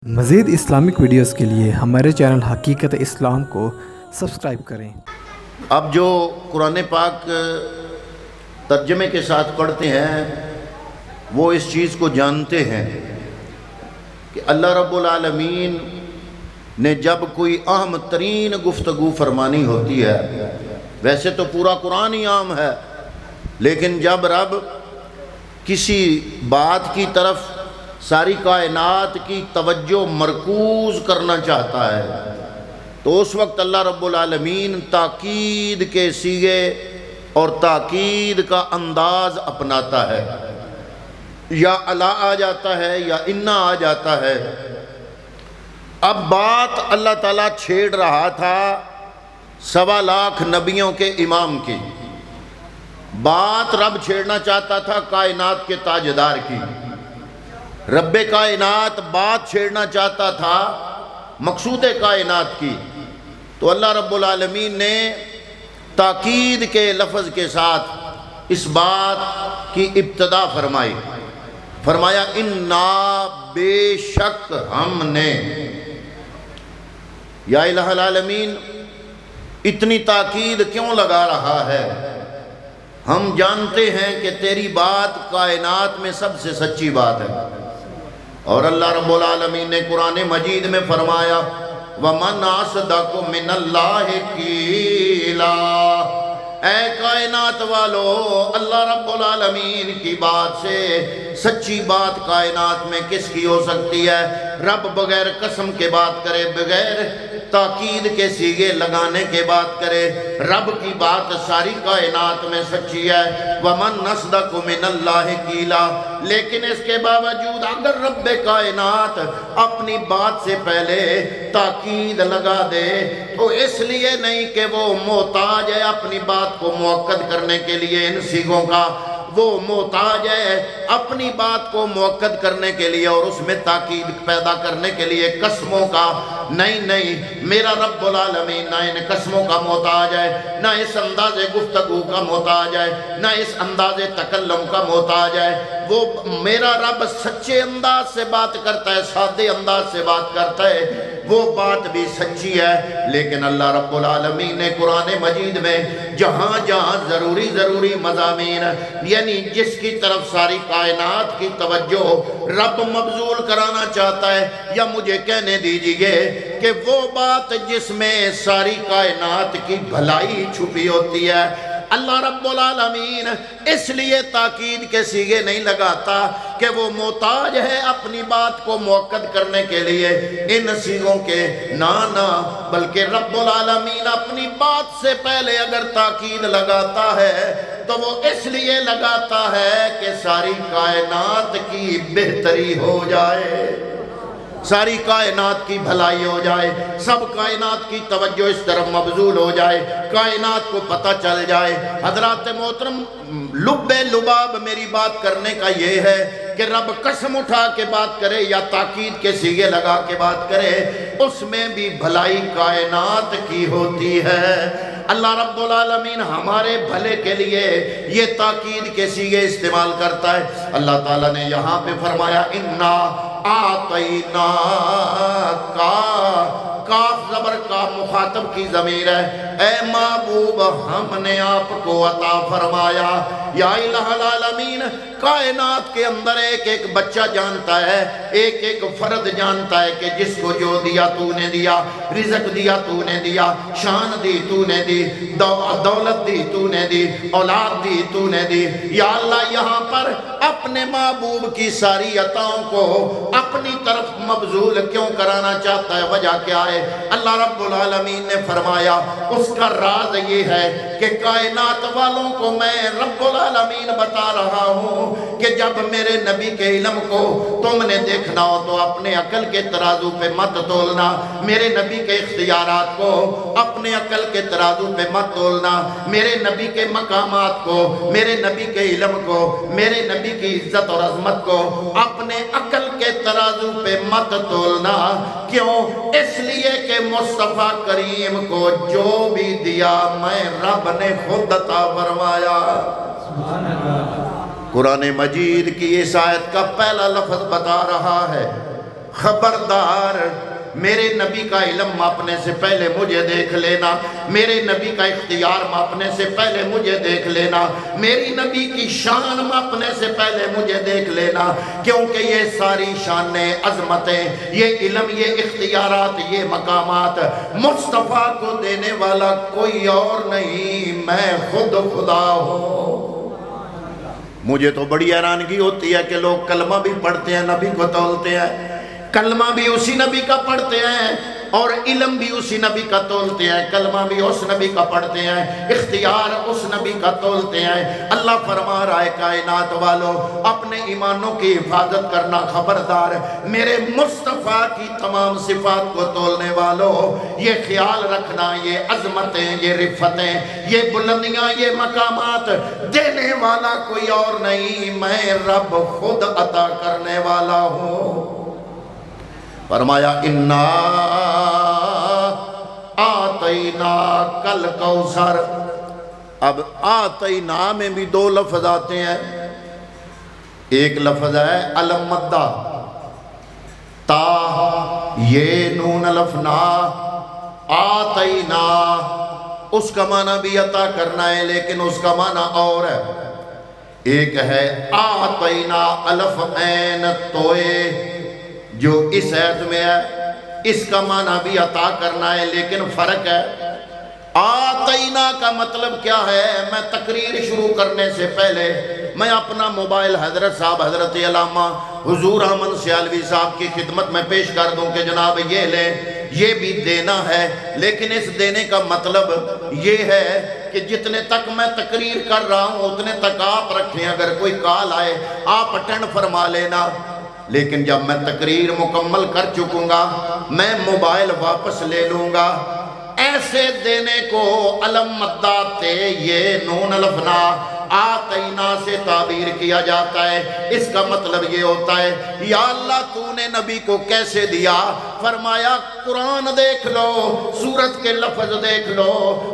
مزید Islamic videos کے لیے ہمارے چینل حقیقت اسلام کو سبسکرائب کریں۔ اب جو قرآن پاک ترجمے کے ساتھ پڑھتے ہیں وہ اس چیز کو جانتے ہیں کہ اللہ رب العالمین نے جب کوئی اہم ترین گفتگو فرمانی ہوتی ہے، ویسے تو پورا قرآن ہی عام ہے، لیکن جب رب کسی بات کی طرف ساری کائنات کی توجہ مرکوز کرنا چاہتا ہے تو اس وقت اللہ رب العالمین تاکید کے صیغے اور تاکید کا انداز اپناتا ہے، یا الا آ جاتا ہے یا انا آ جاتا ہے۔ اب بات اللہ تعالیٰ چھیڑ رہا تھا 1.25 لاکھ نبیوں کے امام کی، بات رب چھیڑنا چاہتا تھا کائنات کے تاجدار کی، رب کائنات بات چھیڑنا چاہتا تھا مقصود کائنات کی، تو اللہ رب العالمین نے تاکید کے لفظ کے ساتھ اس بات کی ابتدا فرمائی، فرمایا انا بے شک ہم نے، یا الہ العالمین اتنی تاکید کیوں لگا رہا ہے؟ ہم جانتے ہیں کہ تیری بات کائنات میں سب سے سچی بات ہے، اور اللہ رب العالمین نے قرآن مجید میں فرمایا وَمَنْ أَصْدَقُ مِنَ اللَّهِ قِيلًا، اے کائنات والو، اللہ رب العالمین کی بات سے سچی بات کائنات میں کس کی ہو سکتی ہے؟ رب بغیر قسم کے بات کرے، بغیر تاکید کے صیغے لگانے کے بات کرے، رب کی بات ساری کائنات میں سچی ہے۔ وَمَنْ أَصْدَقُ مِنَ اللَّهِ قِيلًا، لیکن اس کے باوجود اگر رب کائنات اپنی بات سے پہلے تاکید لگا دے تو اس لیے نہیں کہ وہ محتاج ہے اپنی بات کو مؤکد کرنے کے لیے ان صیغوں کا، وہ محتاج ہے اپنی بات کو مؤکد کرنے کے لیے اور اس میں تاکید پیدا کرنے کے لیے قسموں کا، نہیں، میرا رب العالمین نہ ان قسموں کا محتاج ہے، نہ اس انداز گفتگو کا محتاج ہے، نہ اس انداز تکلم کا محتاج ہے۔ وہ میرا رب سچے انداز سے بات کرتا ہے، سادے انداز سے بات کرتا ہے، وہ بات بھی سچی ہے، لیکن اللہ رب العالمین نے قرآن مجید میں جہاں جہاں ضروری مضامین، یعنی جس کی طرف ساری کائنات کی توجہ رب مبذول کرانا چاہتا ہے، یا مجھے کہنے دیجئے کہ وہ بات جس میں ساری کائنات کی بھلائی چھپی ہوتی ہے، اللہ رب العالمین اس لیے تاکید کے صیغے نہیں لگاتا کہ وہ محتاج ہے اپنی بات کو مؤکد کرنے کے لیے ان صیغوں کے، نہ، بلکہ رب العالمین اپنی بات سے پہلے اگر تاکید لگاتا ہے تو وہ اس لیے لگاتا ہے کہ ساری کائنات کی بہتری ہو جائے، ساری کائنات کی بھلائی ہو جائے، سب کائنات کی توجہ اس طرف مبذول ہو جائے، کائنات کو پتہ چل جائے۔ حضرات محترم، لب لباب میری بات کرنے کا یہ ہے کہ رب قسم اٹھا کے بات کرے یا تاکید کے صیغے لگا کے بات کرے، اس میں بھی بھلائی کائنات کی ہوتی ہے۔ اللہ رب العالمین ہمارے بھلے کے لیے یہ تاکید کے صیغے استعمال کرتا ہے۔ اللہ تعالیٰ نے یہاں پہ فرمایا اِنَّا آتَيْنَا کاف زبر کا مخاطب کی ضمیر ہے، اے محبوب ہم نے آپ کو عطا فرمایا۔ یا الہ العالمین کائنات کے اندر ایک بچہ جانتا ہے، ایک فرد جانتا ہے کہ جس کو جو دیا تو نے دیا، رزق دیا تو نے دیا، شان دی تو نے دی، دولت دی تو نے دی، اولاد دی تو نے دی۔ یا اللہ یہاں پر اپنے محبوب کی ساری عطاؤں کو اپنی طرف مبذول کیوں کرانا چاہتا ہے؟ وجہ کیا ہے؟ اللہ رب العالمین نے فرمایا اس کا راز یہ ہے کہ کائنات والوں کو میں رب العالمین بتا رہا ہوں کہ جب میرے نبی کے علم کو تم نے دیکھنا ہو تو اپنے عقل کے ترازو پہ مت تولنا، میرے نبی کے اختیارات کو اپنے عقل کے ترازو پہ مت تولنا، میرے نبی کے مقامات کو، میرے نبی کے علم کو، میرے نبی کی عزت اور عظمت کو اپنے عقل کے ترازو پہ مت تولنا۔ کیوں؟ اس لیے کہ مصطفیٰ کریم کو جو بھی دیا میں رب نے خود عطا فرمایا۔ قرآن مجید کی اس آیت کا پہلا لفظ بتا رہا ہے خبردار میرے نبی کا علم ماپنے سے پہلے مجھے دیکھ لینا، میرے نبی کا اختیار ماپنے سے پہلے مجھے دیکھ لینا، میری نبی کی شان ماپنے سے پہلے مجھے دیکھ لینا، کیونکہ یہ ساری شانیں، عظمتیں، یہ علم، یہ اختیارات، یہ مقامات مصطفیٰ کو دینے والا کوئی اور نہیں، میں خود خدا ہوں۔ مجھے تو بڑی حیرانگی ہوتی ہے کہ لوگ کلمہ بھی پڑھتے ہیں، نبی کو تولتے ہیں، کلمہ بھی اسی نبی کا پڑھتے ہیں اور علم بھی اسی نبی کا تولتے ہیں، کلمہ بھی اس نبی کا پڑھتے ہیں، اختیار اس نبی کا تولتے ہیں۔ اللہ فرما رہا ہے کائنات والو اپنے ایمانوں کی حفاظت کرنا، خبردار میرے مصطفیٰ کی تمام صفات کو تولنے والو یہ خیال رکھنا، یہ عظمتیں، یہ رفتیں، یہ بلندیاں، یہ مقامات دینے والا کوئی اور نہیں، میں رب خود عطا کرنے والا ہوں۔ فرمایا اِنَّا آتَيْنَاكَ الْكَوْثَرَ۔ اب آتَيْنَا میں بھی دو لفظ آتے ہیں، ایک لفظ ہے الم مدہ، تا یہ نون الف نا، آتَيْنَا اس کا معنی بھی عطا کرنا ہے لیکن اس کا معنی اور ہے، ایک ہے آتَيْنَا الف عین توئے جو اس عید میں ہے، اس کا معنی بھی عطا کرنا ہے لیکن فرق ہے۔ آتینا کا مطلب کیا ہے؟ میں تقریر شروع کرنے سے پہلے میں اپنا موبائل حضرت صاحب حضرت علامہ حضور احمد سیالوی صاحب کی خدمت میں پیش کر دوں کہ جناب یہ لیں، یہ بھی دینا ہے، لیکن اس دینے کا مطلب یہ ہے کہ جتنے تک میں تقریر کر رہا ہوں اتنے تک آپ رکھیں، اگر کوئی کال آئے آپ اٹینڈ فرما لینا، لیکن جب میں تقریر مکمل کر چکوں گا میں موبائل واپس لے لوں گا۔ ایسے دینے کو علم مدہ تے یہ نون الف نا آتینا سے تعبیر کیا جاتا ہے۔ اس کا مطلب یہ ہوتا ہے یا اللہ تو نے نبی کو کیسے دیا؟ فرمایا قرآن دیکھ لو، سورت کے لفظ دیکھ لو،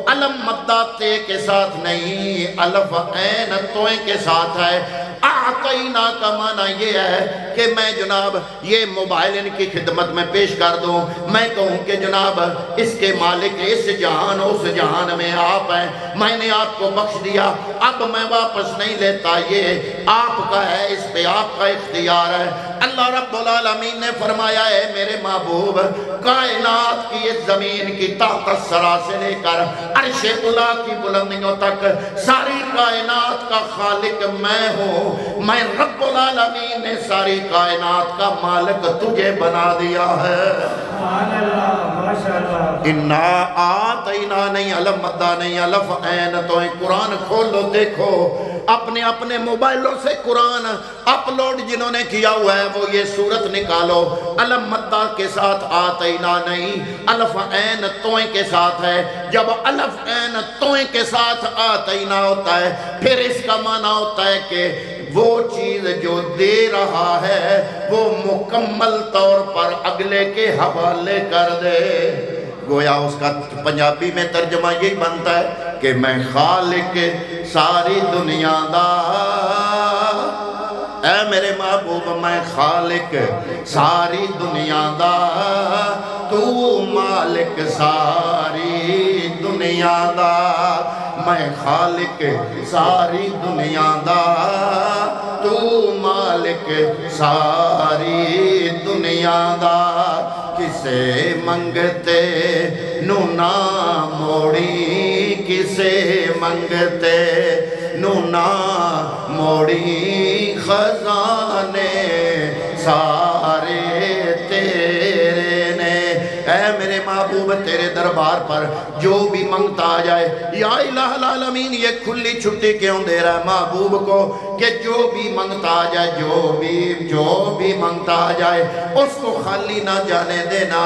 علم مدہ تے کے ساتھ نہیں، الف عین توئیں کے ساتھ ہے۔ آتینا کا معنی یہ ہے کہ میں جناب یہ موبائل ان کی خدمت میں پیش کر دوں، میں کہوں کہ جناب اس کے مالک اس جہان اس جہان میں آپ ہیں، میں نے آپ کو بخش دیا، اب میں واپس نہیں لیتا، یہ آپ کا ہے، اس پہ آپ کا اختیار ہے۔ اللہ رب العالمین نے فرمایا ہے میرے محبوب کائنات کی اس زمین کی تحت الثری سے لے کر عرش اعلیٰ کی بلندیوں تک ساری کائنات کا خالق میں ہوں، میں رب العالمین نے ساری کائنات کا مالک تجھے بنا دیا ہے۔ اِنَّا آتَيْنَا نہیں، علم مدہ نہیں، الف عین تو قرآن کھولو دیکھو، اپنے اپنے موبائلوں سے قرآن اپلوڈ جنہوں نے کیا ہوا ہے وہ یہ صورت نکالو، علم مدہ کے ساتھ آتینا نہیں، الف عین توئیں کے ساتھ ہے۔ جب الف عین توئیں کے ساتھ آتینا ہوتا ہے پھر اس کا معنی ہوتا ہے کہ وہ چیز جو دے رہا ہے وہ مکمل طور پر اگلے کے حوالے کر دے۔ گویا اس کا پنجابی میں ترجمہ یہی بنتا ہے کہ میں خالق ساری دنیا دا، اے میرے محبوب میں خالق ساری دنیا دا، تو مالک ساری دنیا دا، میں خالق ساری دنیا دا، تو مالک ساری دنیا دا، کسے منگتے نو نہ موڑی، کسے منگتے نو نہ موڑی، خزانے سارے تیرے نے۔ اے میرے محبوب تیرے دربار پر جو بھی منگتا آ جائے، یا الہ العالمین یہ کھلی چھٹی کیوں دے رہا ہے محبوب کو کہ جو بھی منگتا آ جائے، جو بھی منگتا آ جائے اس کو خالی نہ جانے دینا۔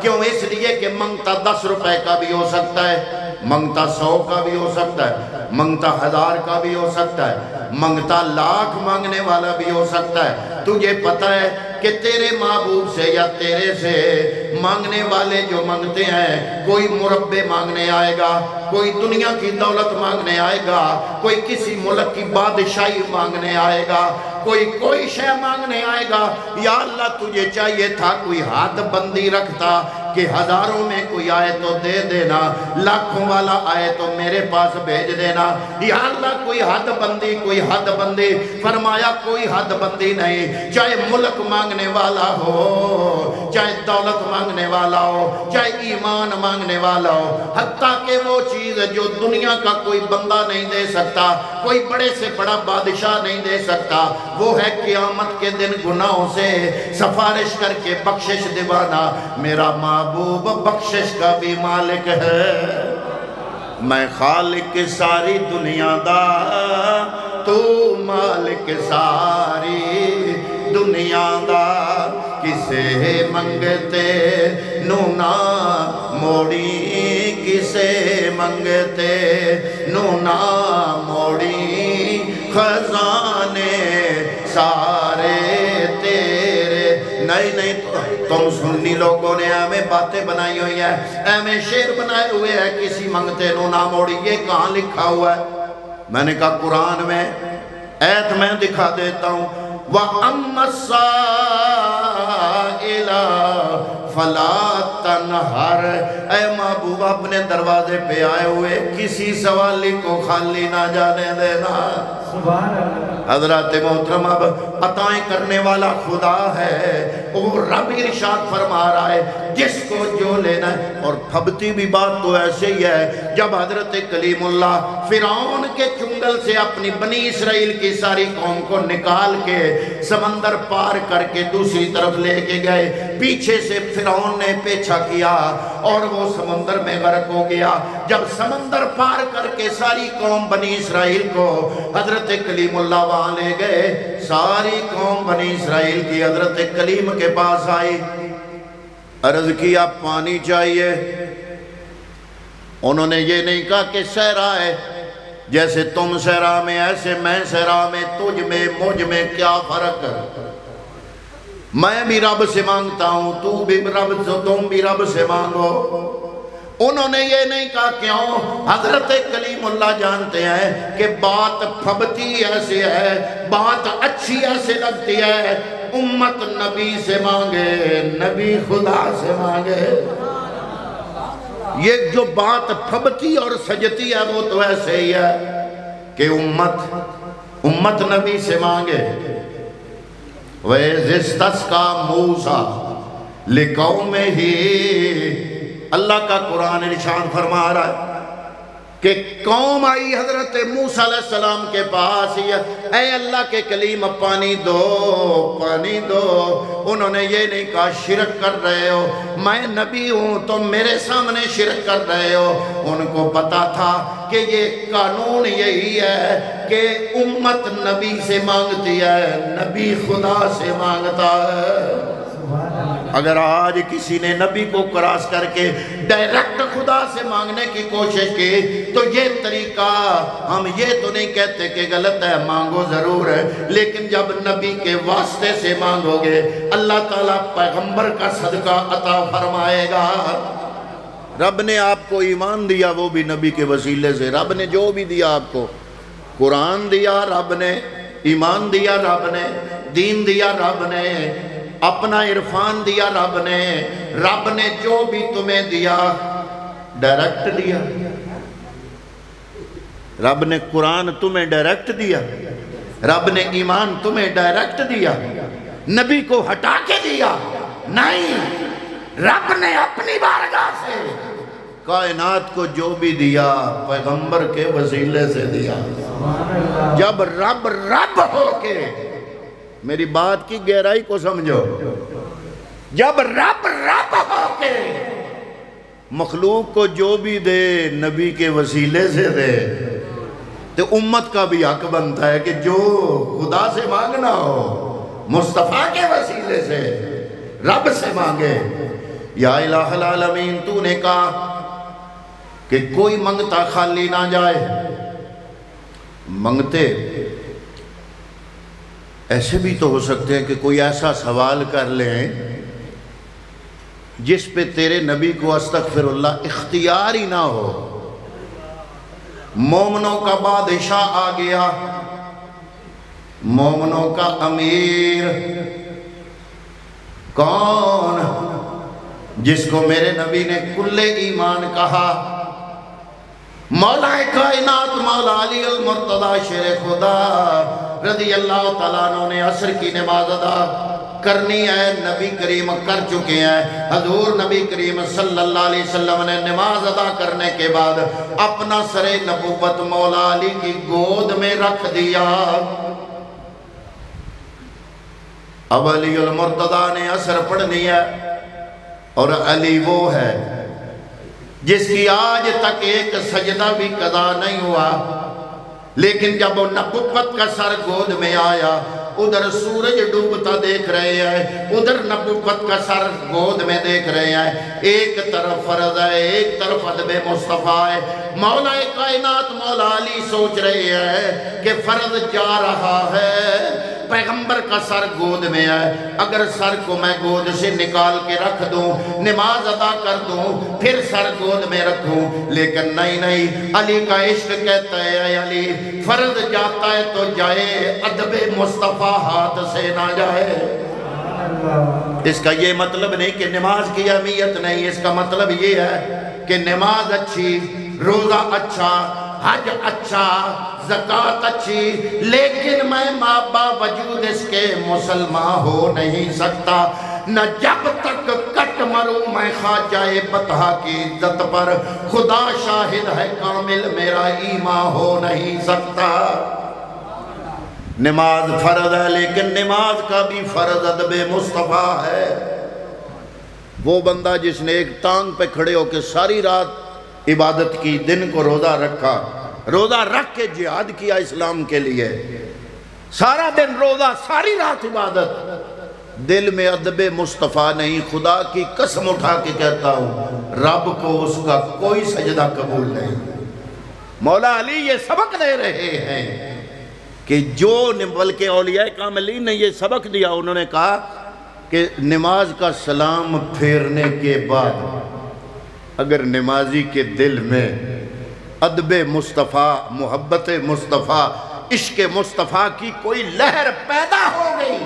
کیوں؟ اس لیے کہ منگتا 10 روپے کا بھی ہو سکتا ہے، منگتا 100 کا بھی ہو سکتا ہے، منگتا 1000 کا بھی ہو سکتا ہے، منگتا 1,00,000 مانگنے والا بھی ہو سکتا ہے۔ تجھے پتہ ہے کہ تیرے محبوب سے یا تیرے سے مانگنے والے جو مانگتے ہیں، کوئی مربے مانگنے آئے گا، کوئی دنیا کی دولت مانگنے آئے گا، کوئی کسی ملک کی بادشاہی مانگنے آئے گا، کوئی شے مانگنے آئے گا۔ یا اللہ تجھے چاہیے تھا کوئی حد بندی رکھتا کہ ہزاروں میں کوئی آئے تو دے دینا، لاکھوں والا آئے تو میرے پاس بھیج دینا۔ یا اللہ کوئی حد بندی، کوئی حد بندی۔ فرمایا کوئی حد بندی نہیں، چاہے ملک مانگنے والا ہو، چاہے دولت مانگنے والا ہو، چاہے ایمان مانگنے والا ہو، حتیٰ کہ وہ چیز جو دنیا کا کوئی بندہ نہیں دے سکتا، کوئی بڑے سے بڑا بادشاہ نہیں دے سکتا، وہ ہے قیامت کے دن گناہوں سے سفارش کر کے بخشش دیوانا۔ میرا محبوب بخشش کا بھی مالک ہے۔ میں خالق ساری دنیا دا، تو مالک ساری دنیا دا، کسے منگتے نو نہ موڑی، کسے منگتے نو نہ موڑی، خزانے سارے تیرے۔ نہیں تم سنی لوگوں نے ہمیں باتیں بنائی ہوئی ہیں، ہمیں شعر بنائے ہوئے ہیں، کسی منگتے نو نہ موڑی۔ یہ کہاں لکھا ہوا ہے؟ میں نے کہا قرآن میں، ایت میں دکھا دیتا ہوں۔ وَأَمَّا السَّائِلَ فَلَا تَنْهَرْ۔ اے محبوب اپنے دروازے پہ آئے ہوئے کسی سوالی کو خالی نہ جانے دینا۔ حضرات محترم اب عطائیں کرنے والا خدا ہے، وہ رب ارشاد فرما رہا ہے جس کو جو لینا ہے۔ اور پھبتی بھی بات تو ایسے ہی ہے، جب حضرت کلیم اللہ فرعون کے چنگل سے اپنی بنی اسرائیل کی ساری قوم کو نکال کے سمندر پار کر کے دوسری طرف لے کے گئے، پیچھے سے فرعون نے پیچھا کیا اور وہ سمندر میں غرق ہو گیا۔ جب سمندر پار کر کے ساری قوم بنی اسرائیل کو حضرت کلیم اللہ وہاں لے گئے، ساری قوم بنی اسرائیل کی حضرت کلیم کے پاس آئی، عرض کیا پانی چاہیے۔ انہوں نے یہ نہیں کہا کہ صحرا ہے، جیسے تم صحرا میں ایسے میں صحرا میں، تجھ میں مجھ میں کیا فرق ہے؟ میں بھی رب سے مانگتا ہوں، تو بھی رب سے، تم بھی رب سے مانگو۔ انہوں نے یہ نہیں کہا کیوں؟ حضرت کلیم اللہ جانتے ہیں کہ بات پھبتی ایسے ہے، بات اچھی ایسے لگتی ہے، امت نبی سے مانگے، نبی خدا سے مانگے۔ یہ جو بات پھبتی اور سجتی ہے وہ تو ایسے ہی ہے کہ امت نبی سے مانگے۔ وَإِذِ اسْتَسْقَىٰ مُوسَىٰ لِقَوْمِهِ، اللہ کا قرآن ارشاد فرما رہا ہے کہ قوم آئی حضرت موسیٰ علیہ السلام کے پاس، اے اللہ کے کلیم پانی دو، پانی دو۔ انہوں نے یہ نہیں کہا شرک کر رہے ہو، میں نبی ہوں تم میرے سامنے شرک کر رہے ہو۔ ان کو پتا تھا کہ یہ قانون یہی ہے کہ امت نبی سے مانگتی ہے، نبی خدا سے مانگتا ہے۔ اگر آج کسی نے نبی کو کراس کر کے ڈائریکٹ خدا سے مانگنے کی کوشش کی تو یہ طریقہ، ہم یہ تو نہیں کہتے کہ غلط ہے، مانگو ضرور ہے، لیکن جب نبی کے واسطے سے مانگو گے اللہ تعالیٰ پیغمبر کا صدقہ عطا فرمائے گا۔ رب نے آپ کو ایمان دیا وہ بھی نبی کے وسیلے سے، رب نے جو بھی دیا آپ کو، قرآن دیا رب نے، ایمان دیا رب نے، دین دیا رب نے، اپنا عرفان دیا رب نے جو بھی تمہیں دیا ڈائریکٹ دیا۔ رب نے قرآن تمہیں ڈائریکٹ دیا، رب نے ایمان تمہیں ڈائریکٹ دیا، نبی کو ہٹا کے دیا نہیں، رب نے اپنی بارگاہ سے کائنات کو جو بھی دیا پیغمبر کے وسیلے سے دیا۔ جب رب ہو کے، میری بات کی گہرائی کو سمجھو، جب رب ہو کے مخلوق کو جو بھی دے نبی کے وسیلے سے دے تو امت کا بھی حق بنتا ہے کہ جو خدا سے مانگنا ہو مصطفیٰ کے وسیلے سے رب سے مانگے۔ یا الہ العالمین تو نے کہا کہ کوئی منگتا خالی نہ جائے۔ منگتے ایسے بھی تو ہو سکتے ہیں کہ کوئی ایسا سوال کر لیں جس پہ تیرے نبی کو استغفر اللہ اختیار ہی نہ ہو، مومنوں کا بادشاہ آ گیا، مومنوں کا امیر کون؟ جس کو میرے نبی نے کل ایمان کہا، مولا کائنات مولا علی المرتضی شیر خدا رضی اللہ تعالیٰ عنہ نے عصر کی نماز ادا کرنی ہے، نبی کریم کر چکے ہیں۔ حضور نبی کریم صلی اللہ علیہ وسلم نے نماز ادا کرنے کے بعد اپنا سر نبوت مولا علی کی گود میں رکھ دیا۔ اب علی المرتضی نے عصر پڑھنی ہے، اور علی وہ ہے جس کی آج تک ایک سجدہ بھی قضا نہیں ہوا، لیکن جب وہ نبوت کا سر گود میں آیا، ادھر سورج ڈوبتا دیکھ رہے ہیں، ادھر نبوت کا سر گود میں دیکھ رہے ہیں، ایک طرف فرض ہے، ایک طرف ادب مصطفیٰ ہے۔ مولا کائنات مولا علی سوچ رہے ہیں کہ فرض جا رہا ہے، پیغمبر کا سر گود میں ہے، اگر سر کو میں گود سے نکال کے رکھ دوں، نماز ادا کر دوں، پھر سر گود میں رکھوں، لیکن نہیں، علی کا عشق کہتا ہے اے علی فرض جاتا ہے تو جائے، ادب مصطفیٰ ہاتھ سے نہ جائے۔ اس کا یہ مطلب نہیں کہ نماز کی اہمیت نہیں، اس کا مطلب یہ ہے کہ نماز اچھی، روزہ اچھا، حج اچھا، زکوٰۃ اچھی، لیکن میں ماں باوجود اس کے مسلمان ہو نہیں سکتا، نہ جب تک کٹ مروں میں خواجہ بطحہ کی عزت پر، خدا شاہد ہے کامل میرا ایمان ہو نہیں سکتا۔ نماز فرض ہے، لیکن نماز کا بھی فرض ادب مصطفیٰ ہے۔ وہ بندہ جس نے ایک ٹانگ پہ کھڑے ہو کے ساری رات عبادت کی، دن کو روزہ رکھا، روزہ رکھ کے جہاد کیا اسلام کے لیے، سارا دن روزہ ساری رات عبادت، دل میں ادب مصطفیٰ نہیں، خدا کی قسم اٹھا کے کہتا ہوں رب کو اس کا کوئی سجدہ قبول نہیں۔ مولا علی یہ سبق دے رہے ہیں کہ جو بلکہ اولیاء کاملین نے یہ سبق دیا، انہوں نے کہا کہ نماز کا سلام پھیرنے کے بعد اگر نمازی کے دل میں ادب مصطفیٰ، محبت مصطفیٰ، عشق مصطفیٰ کی کوئی لہر پیدا ہو گئی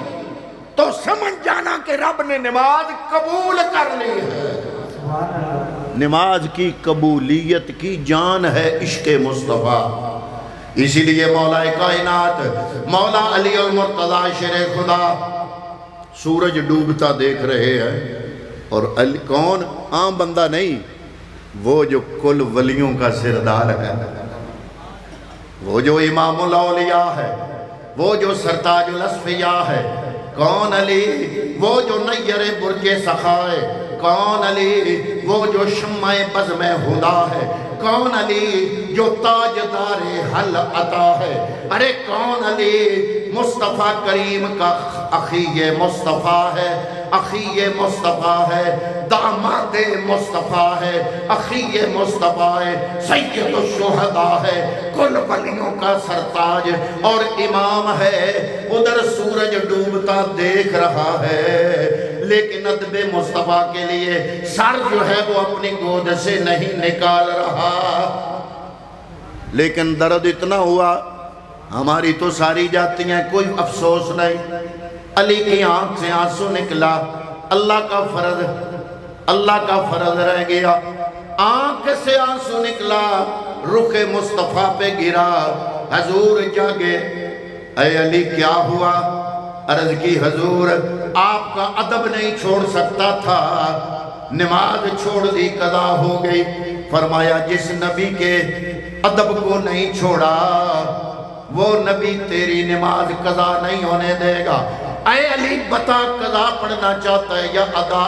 تو سمجھ جانا کہ رب نے نماز قبول کر لی ہے۔ نماز کی قبولیت کی جان ہے عشق مصطفیٰ۔ اسی لیے مولا کائنات مولا علی المرتضی شیر خدا سورج ڈوبتا دیکھ رہے ہیں، اور علی کون؟ عام بندہ نہیں، وہ جو کل ولیوں کا سردار ہے، وہ جو امام الاولیاء ہے، وہ جو سرتاج الاصفیاء ہے۔ کون علی؟ وہ جو نیر برج سخا ہے۔ کون علی؟ وہ جو شمع بزم خدا ہے۔ کون علی؟ جو تاجدار حل عطا ہے۔ ارے کون علی؟ مصطفیٰ کریم کا اخی مصطفیٰ ہے، اخی مصطفیٰ ہے، داماد مصطفیٰ ہے، اخی مصطفیٰ ہے، سید الشہداء ہے، کل ولیوں کا سرتاج اور امام ہے۔ ادھر سورج ڈوبتا دیکھ رہا ہے، لیکن ادب مصطفیٰ کے لیے سر جو ہے وہ اپنی گود سے نہیں نکال رہا۔ لیکن درد اتنا ہوا، ہماری تو ساری جاتی ہیں، کوئی افسوس نہیں۔ علی کی آنکھ سے آنسو نکلا، اللہ کا فرض رہ گیا، آنکھ سے آنسو نکلا، رخ مصطفیٰ پہ گرا۔ حضور جاگے، اے علی کیا ہوا؟ عرض کی حضور آپ کا ادب نہیں چھوڑ سکتا تھا، نماز چھوڑ دی، قضا ہو گئی۔ فرمایا جس نبی کے ادب کو نہیں چھوڑا وہ نبی تیری نماز قضا نہیں ہونے دے گا۔ اے علی بتا قضا پڑھنا چاہتا ہے یا ادا؟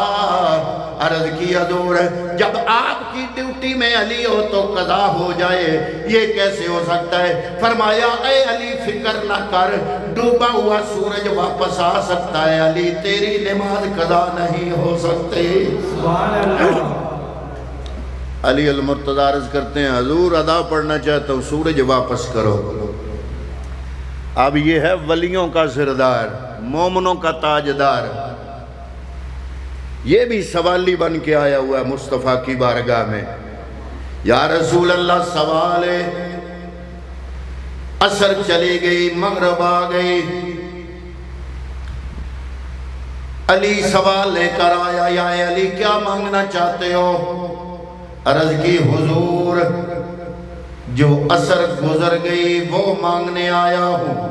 عرض کی حضور جب آپ کی ڈیوٹی میں علی ہو تو قضا ہو جائے، یہ کیسے ہو سکتا ہے؟ فرمایا اے علی فکر نہ کر، ڈوبا ہوا سورج واپس آ سکتا ہے، علی تیری نماز قضا نہیں ہو سکتے۔ علی المرتضی عرض کرتے ہیں حضور ادا پڑھنا چاہتا ہوں، سورج واپس کرو۔ اب یہ ہے ولیوں کا سردار، مومنوں کا تاجدار، یہ بھی سوالی بن کے آیا ہوا ہے مصطفیٰ کی بارگاہ میں۔ یا رسول اللہ سوال ہے عصر چلی گئی، مغرب آ گئی، علی سوال لے کر آیا، یا علی کیا مانگنا چاہتے ہو؟ عرض کی حضور جو عصر گزر گئی وہ مانگنے آیا ہوں۔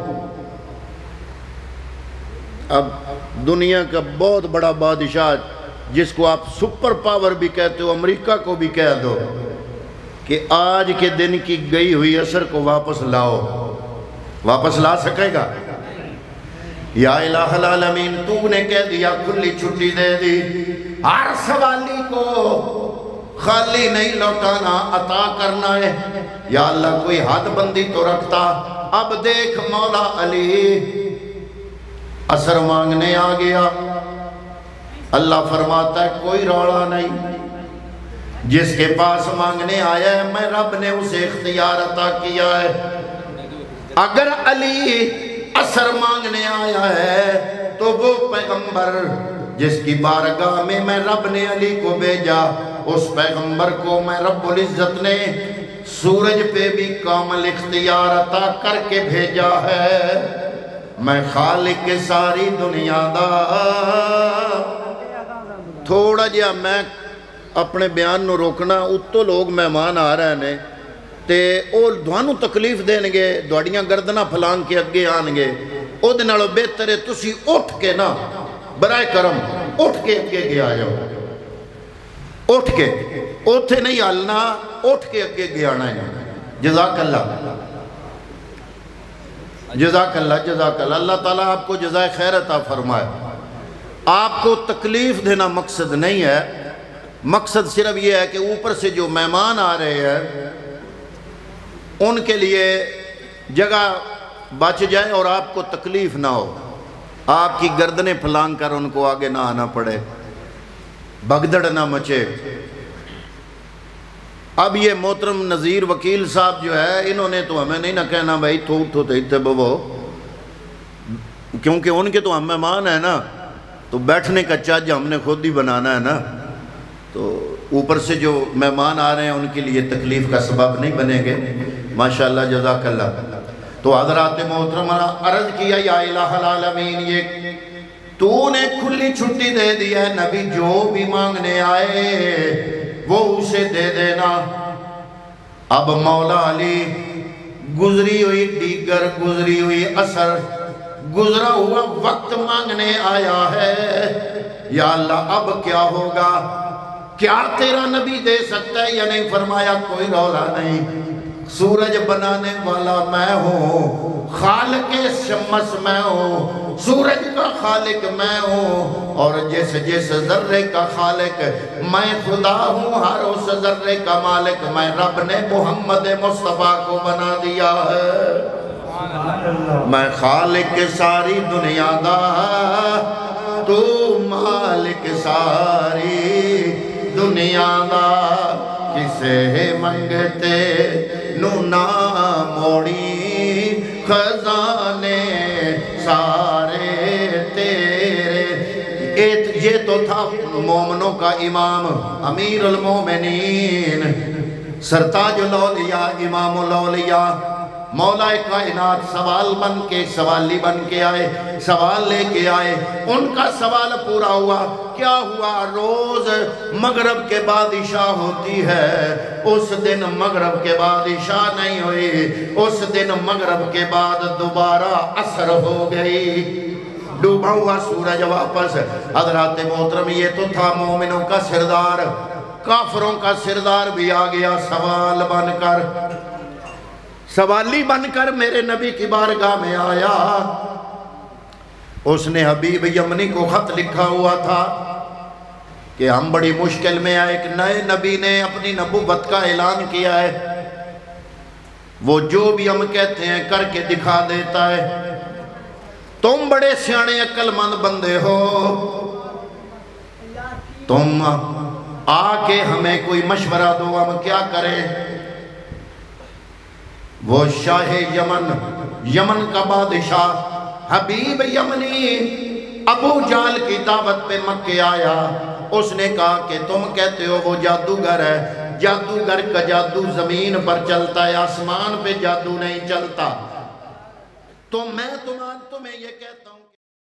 اب دنیا کا بہت بڑا بادشاہ جس کو آپ سپر پاور بھی کہتے ہو، امریکہ کو بھی کہہ دو کہ آج کے دن کی گئی ہوئی عصر کو واپس لاؤ، واپس لا سکے گا؟ یا الہ العالمین تو نے کہہ دیا کھلی چھٹی دے دی، ہر سوالی کو خالی نہیں لوٹانا، عطا کرنا ہے۔ یا اللہ کوئی حد بندی تو رکھتا۔ اب دیکھ مولا علی عصر مانگنے آ گیا، اللہ فرماتا ہے کوئی روڑا نہیں، جس کے پاس مانگنے آیا ہے میں رب نے اسے اختیار عطا کیا ہے۔ اگر علی عصر مانگنے آیا ہے تو وہ پیغمبر جس کی بارگاہ میں رب نے علی کو بھیجا، اس پیغمبر کو میں رب العزت نے سورج پہ بھی کامل اختیار عطا کر کے بھیجا ہے۔ میں خالق کے ساری دنیا دا۔ تھوڑا جہا میں اپنے بیان نو روکنا، اتو لوگ مہمان آ رہے ہیں تے او دوانو تکلیف دیں گے، دوڑیاں گردنا پھلان کے اگے آن گے، او دنالو بہتر ہے تسی اٹھ کے نا برائے کرم اٹھ کے اگے گیا جاؤ، اٹھ کے اوتھے نہیں آلنا، اٹھ کے اگے گیا آنا ہے۔ جزاک اللہ، جزاک اللہ، جزاک اللہ، اللہ تعالیٰ آپ کو جزائے خیر عطا فرمائے۔ آپ کو تکلیف دینا مقصد نہیں ہے، مقصد صرف یہ ہے کہ اوپر سے جو مہمان آ رہے ہیں ان کے لیے جگہ بچ جائے اور آپ کو تکلیف نہ ہو، آپ کی گردنیں پھلانگ کر ان کو آگے نہ آنا پڑے، بھگدڑ نہ مچے۔ اب یہ محترم نذیر وکیل صاحب جو ہے، انہوں نے تو ہمیں نہیں نہ کہنا بھائی تو اٹھو ببو، کیونکہ ان کے تو ہم مہمان ہیں نا، تو بیٹھنے کا چج ہم نے خود ہی بنانا ہے نا، تو اوپر سے جو مہمان آ رہے ہیں ان کے لیے تکلیف کا سبب نہیں بنیں گے۔ ماشاءاللہ، جزاک اللہ۔ تو حضرات محترمہ عرض کیا یا الہ العالمین یہ تو نے کھلی چھٹی دے دی ہے، نبی جو بھی مانگنے آئے وہ اسے دے دینا۔ اب مولا علی گزری ہوئی دیگر، گزری ہوئی عصر، گزرا ہوا وقت مانگنے آیا ہے۔ یا اللہ اب کیا ہوگا؟ کیا تیرا نبی دے سکتا ہے یا نہیں؟ فرمایا کوئی رولا نہیں، سورج بنانے والا میں ہوں، خالق شمس میں ہوں، سورج کا خالق میں ہوں، اور جس ذرے کا خالق میں خدا ہوں، ہر اس ذرے کا مالک میں رب نے محمد مصطفیٰ کو بنا دیا ہے۔ میں خالق ساری دنیا دا، تو مالک ساری دنیا دا، کسے منگتے نو نہ موڑی، خزانے سارے تیرے۔ یہ تو تھا مومنوں کا امام، امیر المومنین، سرتاج الاولیاء، امام الاولیاء، مولا کائنات سوالی بن کے آئے، سوال لے کے آئے۔ ان کا سوال پورا ہوا۔ کیا ہوا؟ روز مغرب کے بعد عشاء ہوتی ہے، اس دن مغرب کے بعد عشاء نہیں ہوئی، اس دن مغرب کے بعد دوبارہ عصر ہو گئی، ڈوبا ہوا سورج واپس۔ حضرات محترم یہ تو تھا مومنوں کا سردار، کافروں کا سردار بھی آ گیا سوال بن کر، سوالی بن کر میرے نبی کی بارگاہ میں آیا۔ اس نے حبیب یمنی کو خط لکھا ہوا تھا کہ ہم بڑی مشکل میں آئے، ایک نئے نبی نے اپنی نبوت کا اعلان کیا ہے، وہ جو بھی ہم کہتے ہیں کر کے دکھا دیتا ہے، تم بڑے سیانے عقل مند بندے ہو، تم آ کے ہمیں کوئی مشورہ دو، ہم کیا کریں؟ وہ شاہ یمن کا بادشاہ حبیب یمنی ابو جال کی دعوت پہ مکے آیا۔ اس نے کہا کہ تم کہتے ہو وہ جادوگر ہے، جادوگر کا جادو زمین پر چلتا ہے، آسمان پہ جادو نہیں چلتا، تو میں تمہیں یہ کہتا ہوں